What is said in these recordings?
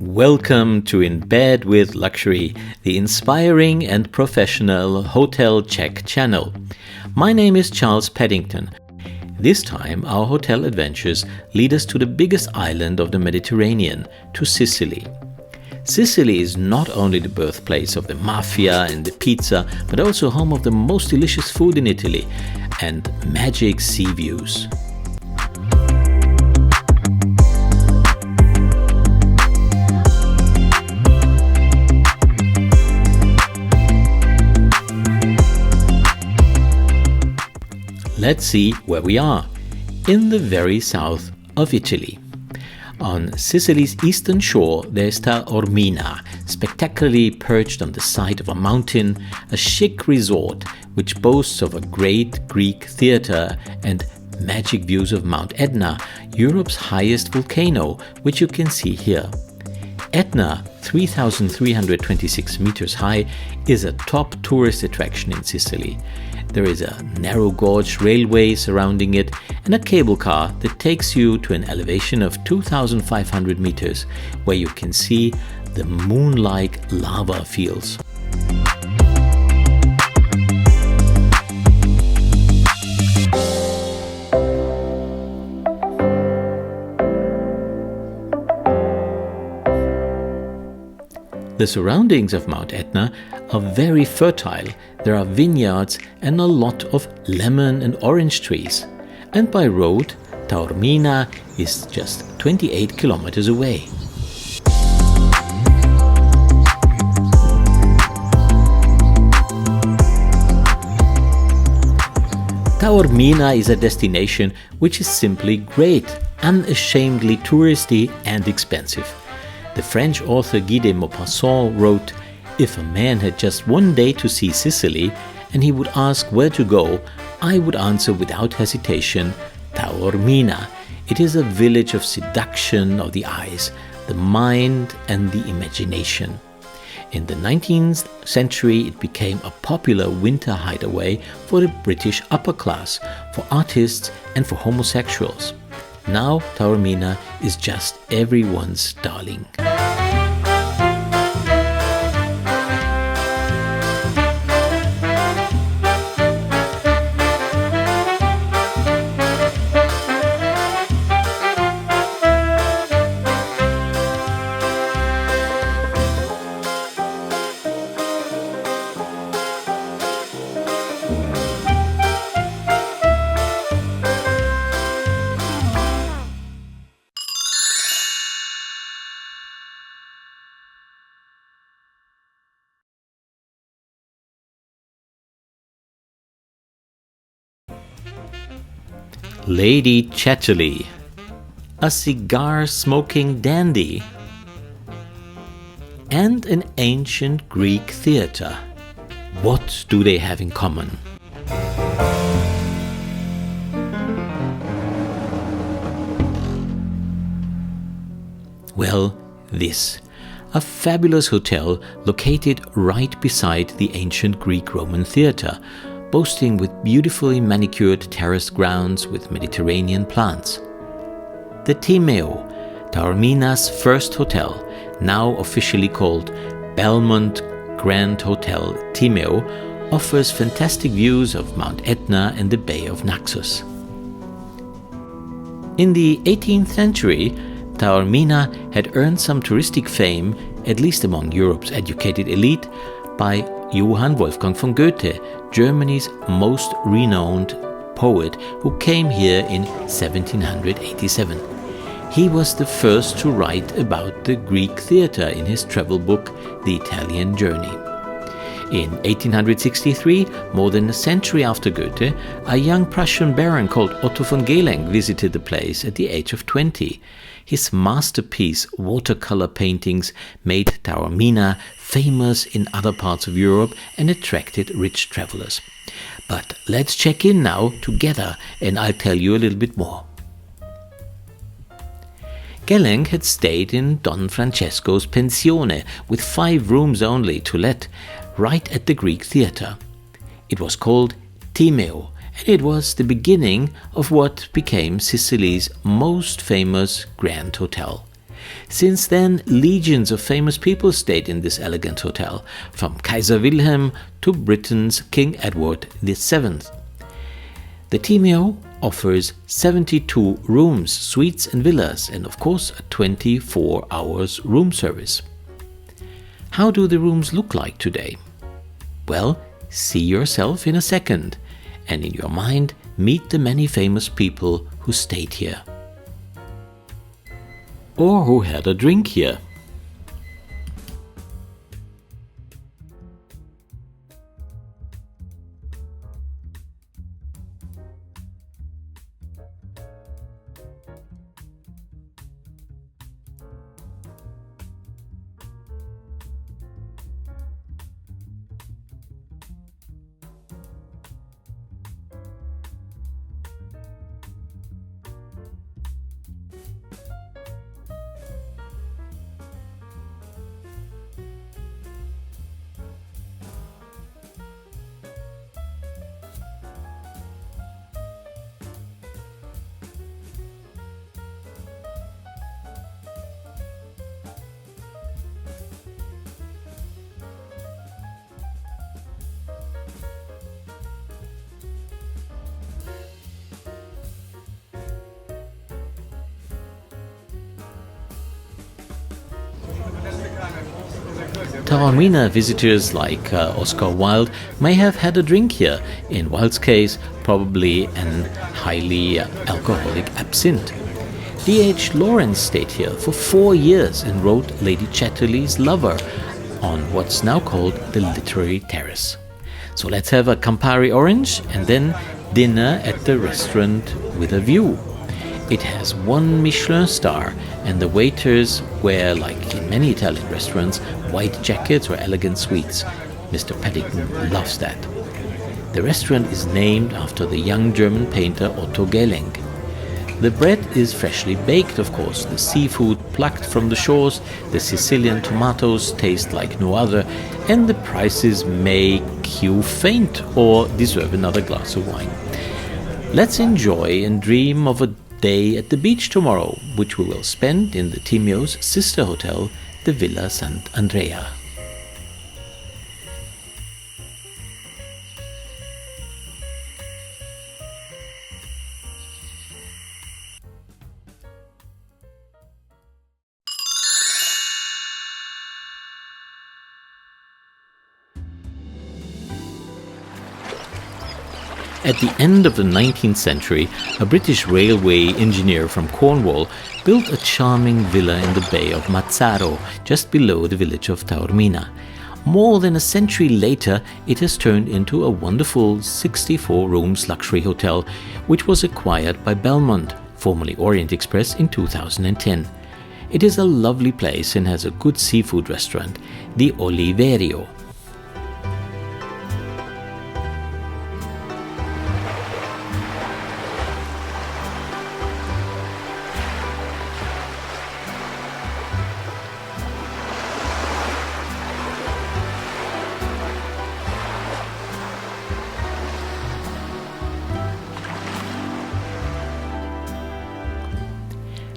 Welcome to In Bed with Luxury, the inspiring and professional hotel check channel. My name is Charles Paddington. This time our hotel adventures lead us to the biggest island of the Mediterranean, to Sicily. Sicily is not only the birthplace of the mafia and the pizza, but also home of the most delicious food in Italy and magic sea views. Let's see where we are. In the very south of Italy. On Sicily's eastern shore there is Taormina, spectacularly perched on the side of a mountain, a chic resort which boasts of a great Greek theatre and magic views of Mount Etna, Europe's highest volcano, which you can see here. Etna, 3,326 meters high, is a top tourist attraction in Sicily. There is a narrow gauge railway surrounding it and a cable car that takes you to an elevation of 2,500 meters, where you can see the moon-like lava fields. The surroundings of Mount Etna are very fertile. There are vineyards and a lot of lemon and orange trees. And by road, Taormina is just 28 kilometers away. Taormina is a destination which is simply great, unashamedly touristy and expensive. The French author Guy de Maupassant wrote, "If a man had just one day to see Sicily and he would ask where to go, I would answer without hesitation, Taormina. It is a village of seduction of the eyes, the mind and the imagination." In the 19th century it became a popular winter hideaway for the British upper class, for artists and for homosexuals. Now Taormina is just everyone's darling. Lady Chatterley, a cigar-smoking dandy, and an ancient Greek theatre. What do they have in common? Well, this. A fabulous hotel located right beside the ancient Greek-Roman theatre, boasting with beautifully manicured terraced grounds with Mediterranean plants. The Timeo, Taormina's first hotel, now officially called Belmond Grand Hotel Timeo, offers fantastic views of Mount Etna and the Bay of Naxos. In the 18th century, Taormina had earned some touristic fame, at least among Europe's educated elite, by Johann Wolfgang von Goethe, Germany's most renowned poet, who came here in 1787. He was the first to write about the Greek theatre in his travel book, The Italian Journey. In 1863, more than a century after Goethe, a young Prussian baron called Otto von Gehlen visited the place at the age of 20. His masterpiece watercolor paintings made Taormina famous in other parts of Europe and attracted rich travelers. But let's check in now together and I'll tell you a little bit more. Gehlen had stayed in Don Francesco's pensione with 5 rooms only to let, right at the Greek theatre. It was called Timeo, and it was the beginning of what became Sicily's most famous grand hotel. Since then, legions of famous people stayed in this elegant hotel, from Kaiser Wilhelm to Britain's King Edward VII. The Timeo offers 72 rooms, suites and villas, and of course a 24 hours room service. How do the rooms look like today? Well, see yourself in a second, and in your mind meet the many famous people who stayed here. Or who had a drink here. Taormina visitors like Oscar Wilde may have had a drink here, in Wilde's case probably an highly alcoholic absinthe. D.H. Lawrence stayed here for 4 years and wrote Lady Chatterley's Lover on what's now called the literary terrace. So let's have a Campari orange and then dinner at the restaurant with a view. It has 1 Michelin star, and the waiters wear, like in many Italian restaurants, white jackets or elegant suites. Mr. Paddington loves that. The restaurant is named after the young German painter Otto Gehling. The bread is freshly baked, of course, the seafood plucked from the shores, the Sicilian tomatoes taste like no other, and the prices make you faint or deserve another glass of wine. Let's enjoy and dream of a day at the beach tomorrow, which we will spend in the Timeo's sister hotel, the Villa Sant Andrea. At the end of the 19th century, a British railway engineer from Cornwall built a charming villa in the bay of Mazzaro, just below the village of Taormina. More than a century later, it has turned into a wonderful 64-rooms luxury hotel, which was acquired by Belmond, formerly Orient Express, in 2010. It is a lovely place and has a good seafood restaurant, the Oliverio.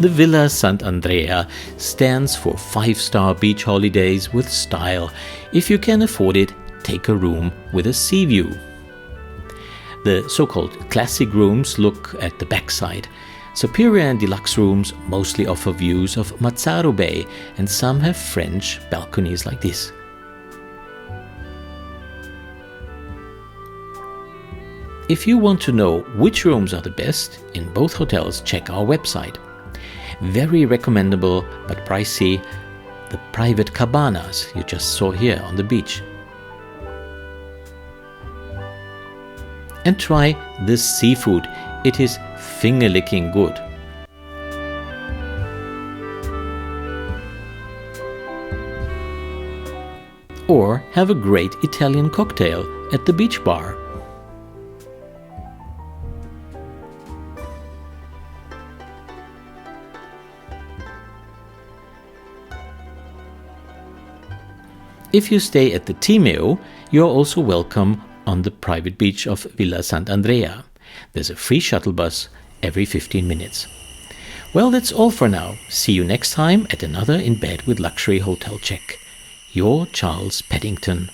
The Villa Sant Andrea stands for 5-star beach holidays with style. If you can afford it, take a room with a sea view. The so-called classic rooms look at the backside. Superior and deluxe rooms mostly offer views of Mazzaro Bay, and some have French balconies like this. If you want to know which rooms are the best in both hotels, check our website. Very recommendable but pricey, the private cabanas you just saw here on the beach. And try this seafood, it is finger-licking good. Or have a great Italian cocktail at the beach bar. If you stay at the Timeo, you are also welcome on the private beach of Villa Sant Andrea. There's a free shuttle bus every 15 minutes. Well, that's all for now. See you next time at another In Bed with Luxury hotel check. Your Charles Paddington.